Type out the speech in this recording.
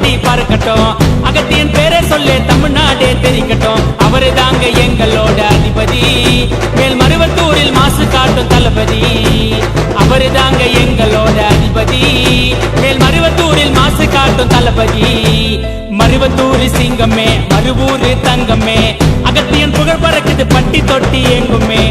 கொடி பறக்கட்டும், அகத்தியன் பேரை சொல்ல தமிழ்நாடே தெரிக்கட்டும். அவரு தாங்க எங்களோட அதிபதி, மேல்மருவத்தூரில் மாசு காட்டும் தளபதி. அவரு தாங்க எங்களோட அதிபதி, மேல்மருவத்தூரில் மாசு காட்டும் தளபதி. மருவத்தூர் சிங்கமே, மறுவூர் தங்கமே, அகத்தியன் புகழ் பறக்குது பட்டி தொட்டி எங்குமே.